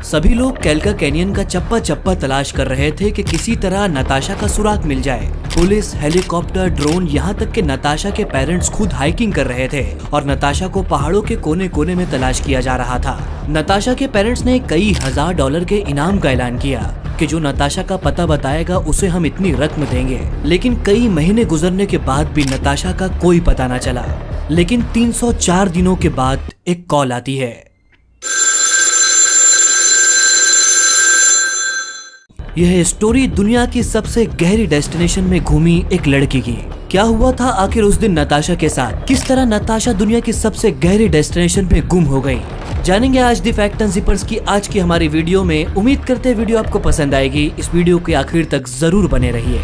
सभी लोग कैल्का कैनियन का चप्पा चप्पा तलाश कर रहे थे कि किसी तरह नताशा का सुराग मिल जाए। पुलिस, हेलीकॉप्टर, ड्रोन, यहाँ तक कि नताशा के पेरेंट्स खुद हाइकिंग कर रहे थे और नताशा को पहाड़ों के कोने कोने में तलाश किया जा रहा था। नताशा के पेरेंट्स ने कई $1000 के इनाम का ऐलान किया कि जो नताशा का पता बताएगा उसे हम इतनी रकम देंगे। लेकिन कई महीने गुजरने के बाद भी नताशा का कोई पता न चला। लेकिन 304 दिनों के बाद एक कॉल आती है। यह स्टोरी दुनिया की सबसे गहरी डेस्टिनेशन में घूमी एक लड़की की। क्या हुआ था आखिर उस दिन नताशा के साथ? किस तरह नताशा दुनिया की सबसे गहरी डेस्टिनेशन में गुम हो गई? जानेंगे आज द फैक्ट एंड जिपर्स की आज की हमारी वीडियो में। उम्मीद करते हैं वीडियो आपको पसंद आएगी। इस वीडियो के आखिर तक जरूर बने रहिए।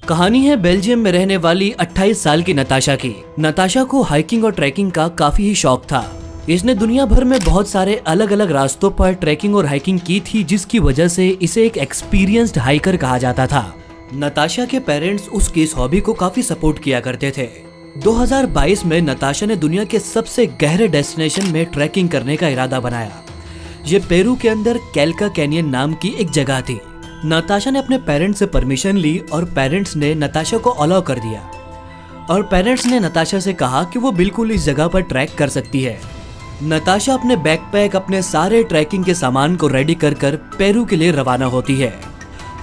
कहानी है बेल्जियम में रहने वाली 28 साल की नताशा की। नताशा को हाइकिंग और ट्रैकिंग का काफी ही शौक था। इसने दुनिया भर में बहुत सारे अलग अलग रास्तों पर ट्रैकिंग और हाइकिंग की थी, जिसकी वजह से इसे एक एक्सपीरियंस्ड हाइकर कहा जाता था। नताशा के पेरेंट्स उसकी इस हॉबी को काफी सपोर्ट किया करते थे। 2022 में नताशा ने दुनिया के सबसे गहरे डेस्टिनेशन में ट्रैकिंग करने का इरादा बनाया। ये पेरू के अंदर कैल्का कैनियन नाम की एक जगह थी। नताशा ने अपने पेरेंट्स से परमिशन ली और पेरेंट्स ने नताशा को अलाउ कर दिया। और पेरेंट्स ने नताशा से कहा कि वो बिल्कुल इस जगह पर ट्रैक कर सकती है। नताशा अपने बैकपैक, अपने सारे ट्रैकिंग के सामान को रेडी कर पेरू के लिए रवाना होती है।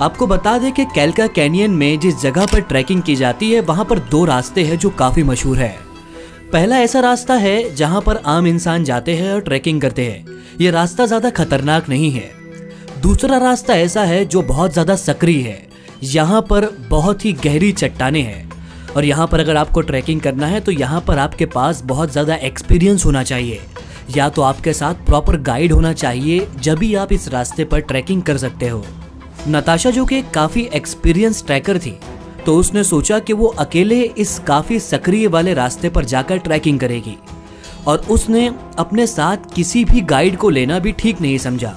आपको बता दें कि कैल्का कैनियन में जिस जगह पर ट्रैकिंग की जाती है वहां पर 2 रास्ते हैं जो काफी मशहूर है। पहला ऐसा रास्ता है जहां पर आम इंसान जाते हैं और ट्रैकिंग करते हैं। ये रास्ता ज्यादा खतरनाक नहीं है। दूसरा रास्ता ऐसा है जो बहुत ज्यादा सक्रिय है। यहाँ पर बहुत ही गहरी चट्टानें हैं और यहाँ पर अगर आपको ट्रैकिंग करना है तो यहाँ पर आपके पास बहुत ज्यादा एक्सपीरियंस होना चाहिए, या तो आपके साथ प्रॉपर गाइड होना चाहिए, जब भी आप इस रास्ते पर ट्रैकिंग कर सकते हो। नताशा जो कि काफी एक्सपीरियंस ट्रैकर थी, तो उसने सोचा कि वो अकेले इस काफी सक्रिय वाले रास्ते पर जाकर ट्रैकिंग करेगी और उसने अपने साथ किसी भी गाइड को लेना भी ठीक नहीं समझा,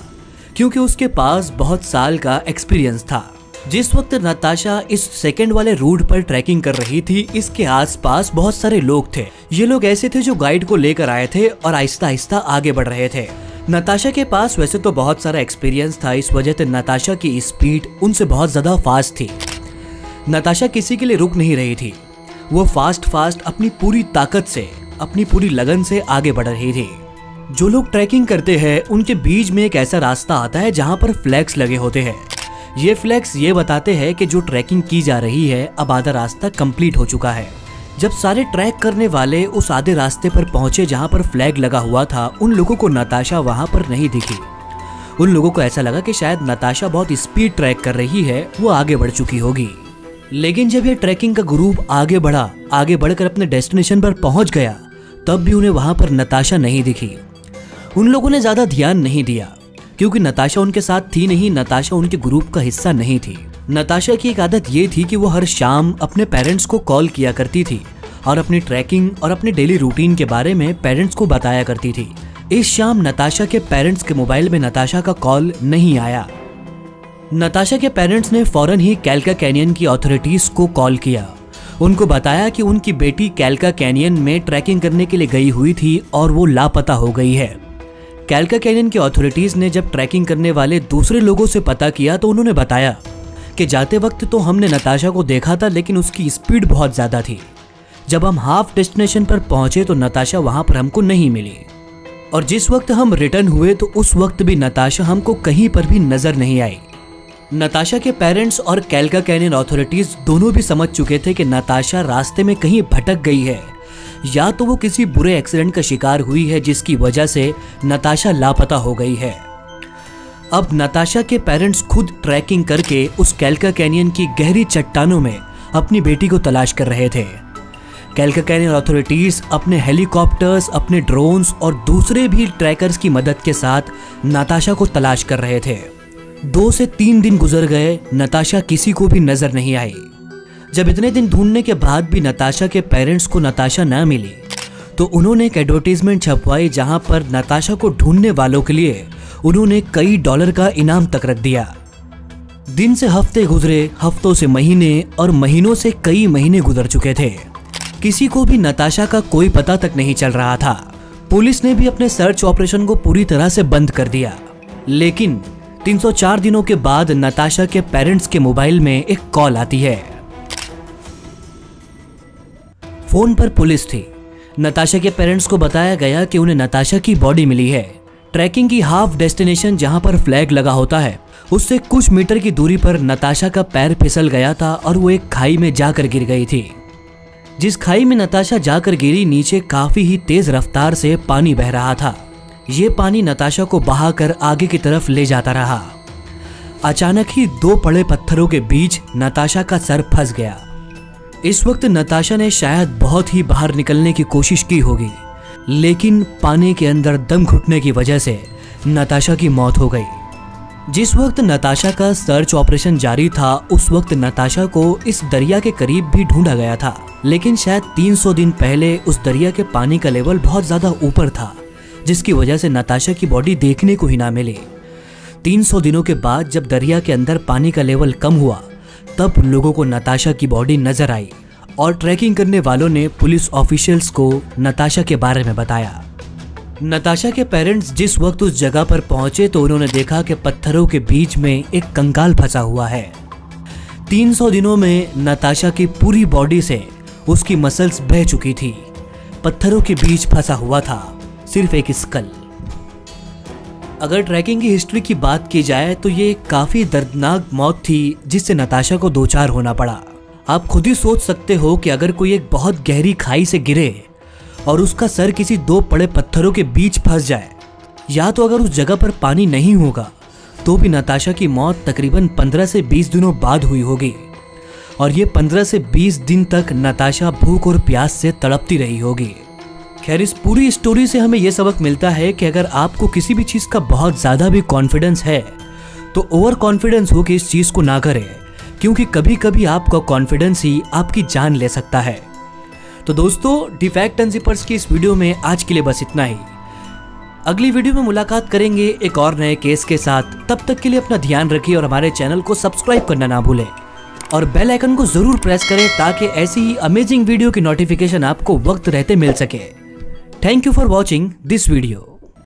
क्योंकि उसके पास बहुत साल का एक्सपीरियंस था। जिस वक्त नताशा इस सेकंड वाले रूट पर ट्रैकिंग कर रही थी, इसके आसपास बहुत सारे लोग थे। ये लोग ऐसे थे जो गाइड को लेकर आए थे और आहिस्ता आहिस्ता आगे बढ़ रहे थे। नताशा के पास वैसे तो बहुत सारा एक्सपीरियंस था, इस वजह से नताशा की स्पीड उनसे बहुत ज्यादा फास्ट थी। नताशा किसी के लिए रुक नहीं रही थी। वो फास्ट अपनी पूरी ताकत से, अपनी पूरी लगन से आगे बढ़ रही थी। जो लोग ट्रैकिंग करते हैं उनके बीच में एक ऐसा रास्ता आता है जहाँ पर फ्लैग्स लगे होते हैं। ये फ्लैग्स ये बताते हैं कि जो ट्रैकिंग की जा रही है अब आधा रास्ता कंप्लीट हो चुका है। जब सारे ट्रैक करने वाले उस आधे रास्ते पर पहुंचे जहां पर फ्लैग लगा हुआ था, उन लोगों को नताशा वहां पर नहीं दिखी। उन लोगों को ऐसा लगा कि शायद नताशा बहुत स्पीड ट्रैक कर रही है, वो आगे बढ़ चुकी होगी। लेकिन जब ये ट्रैकिंग का ग्रुप आगे बढ़कर अपने डेस्टिनेशन पर पहुंच गया, तब भी उन्हें वहां पर नताशा नहीं दिखी। उन लोगों ने ज्यादा ध्यान नहीं दिया क्योंकि नताशा उनके साथ थी नहीं, नताशा उनके ग्रुप का हिस्सा नहीं थी। नताशा की एक आदत ये थी कि वो हर शाम अपने पेरेंट्स को कॉल किया करती थी और अपनी ट्रैकिंग और अपने डेली रूटीन के बारे में पेरेंट्स को बताया करती थी। इस शाम नताशा के पेरेंट्स के मोबाइल में नताशा का कॉल नहीं आया। नताशा के पेरेंट्स ने फौरन ही कैल्का कैनियन की अथॉरिटीज को कॉल किया। उनको बताया कि उनकी बेटी कैल्का कैनियन में ट्रैकिंग करने के लिए गई हुई थी और वो लापता हो गई है। कैल्का कैनियन की अथॉरिटीज ने जब ट्रैकिंग करने वाले दूसरे लोगों से पता किया तो उन्होंने बताया कि जाते वक्त तो हमने नताशा को देखा था, लेकिन उसकी स्पीड बहुत ज्यादा थी। जब हम हाफ डेस्टिनेशन पर पहुंचे तो नताशा वहां पर हमको नहीं मिली और जिस वक्त हम रिटर्न हुए तो उस वक्त भी नताशा हमको कहीं पर भी नजर नहीं आई। नताशा के पेरेंट्स और कैल्का कैनियन अथॉरिटीज दोनों भी समझ चुके थे कि नताशा रास्ते में कहीं भटक गई है, या तो वो किसी बुरे एक्सीडेंट का शिकार हुई है जिसकी वजह से नताशा लापता हो गई है। अब नताशा के पेरेंट्स खुद ट्रैकिंग करके उस कैल्का कैनियन की गहरी चट्टानों में अपनी बेटी को तलाश कर रहे थे। कैल्का कैनियन अथॉरिटीज अपने हेलीकॉप्टर्स, अपने ड्रोन्स और दूसरे भी ट्रैकर्स की मदद के साथ नताशा को तलाश कर रहे थे। 2 से 3 दिन गुजर गए, नताशा किसी को भी नजर नहीं आई। जब इतने दिन ढूंढने के बाद भी नताशा के पेरेंट्स को नताशा ना मिली तो उन्होंने एक एडवर्टीजमेंट छपवाई जहां पर नताशा को ढूंढने वालों के लिए उन्होंने कई $, का इनाम तक रख दिया। दिन से हफ्ते गुजरे, हफ्तों से महीने और महीनों से कई महीने गुजर चुके थे। किसी को भी नताशा का कोई पता तक नहीं चल रहा था। पुलिस ने भी अपने सर्च ऑपरेशन को पूरी तरह से बंद कर दिया। लेकिन 304 दिनों के बाद नताशा के पेरेंट्स के मोबाइल में एक कॉल आती है। फोन पर पुलिस थी। नताशा के पेरेंट्स को बताया गया कि उन्हें नताशा की बॉडी मिली है। ट्रैकिंग की हाफ डेस्टिनेशन जहां पर फ्लैग लगा होता है उससे कुछ मीटर की दूरी पर नताशा का पैर फिसल गया था और वो एक खाई में जाकर गिर गई थी। जिस खाई में नताशा जाकर गिरी, नीचे काफी ही तेज रफ्तार से पानी बह रहा था। ये पानी नताशा को बहाकर आगे की तरफ ले जाता रहा। अचानक ही 2 बड़े पत्थरों के बीच नताशा का सर फंस गया। इस वक्त नताशा ने शायद बहुत ही बाहर निकलने की कोशिश की होगी, लेकिन पानी के अंदर दम घुटने की वजह से नताशा की मौत हो गई। जिस वक्त नताशा का सर्च ऑपरेशन जारी था, उस वक्त नताशा को इस दरिया के करीब भी ढूंढा गया था, लेकिन शायद 300 दिन पहले उस दरिया के पानी का लेवल बहुत ज्यादा ऊपर था, जिसकी वजह से नताशा की बॉडी देखने को ही ना मिली। 300 दिनों के बाद जब दरिया के अंदर पानी का लेवल कम हुआ, तब लोगों को नताशा की बॉडी नजर आई और ट्रैकिंग करने वालों ने पुलिस ऑफिशियल्स को नताशा के बारे में बताया। नताशा के पेरेंट्स जिस वक्त उस जगह पर पहुंचे तो उन्होंने देखा कि पत्थरों के बीच में एक कंकाल फंसा हुआ है। 300 दिनों में नताशा की पूरी बॉडी से उसकी मसल्स बह चुकी थी। पत्थरों के बीच फंसा हुआ था सिर्फ एक स्कल। अगर ट्रैकिंग की हिस्ट्री की बात की जाए तो ये काफी दर्दनाक मौत थी जिससे नताशा को दो चार होना पड़ा। आप खुद ही सोच सकते हो कि अगर कोई एक बहुत गहरी खाई से गिरे और उसका सर किसी 2 बड़े पत्थरों के बीच फंस जाए, या तो अगर उस जगह पर पानी नहीं होगा तो भी नताशा की मौत तकरीबन 15 से 20 दिनों बाद हुई होगी। और ये 15 से 20 दिन तक नताशा भूख और प्यास से तड़पती रही होगी। खैर, इस पूरी स्टोरी से हमें यह सबक मिलता है कि अगर आपको किसी भी चीज़ का बहुत ज़्यादा भी कॉन्फिडेंस है तो ओवर कॉन्फिडेंस हो कि इस चीज़ को ना करें, क्योंकि कभी कभी आपका कॉन्फिडेंस ही आपकी जान ले सकता है। तो दोस्तों, दी फैक्ट अनजिपर्स की इस वीडियो में आज के लिए बस इतना ही। अगली वीडियो में मुलाकात करेंगे एक और नए केस के साथ। तब तक के लिए अपना ध्यान रखिए और हमारे चैनल को सब्सक्राइब करना ना भूलें और बेल आइकन को जरूर प्रेस करें ताकि ऐसी ही अमेजिंग वीडियो की नोटिफिकेशन आपको वक्त रहते मिल सके। Thank you for watching this video.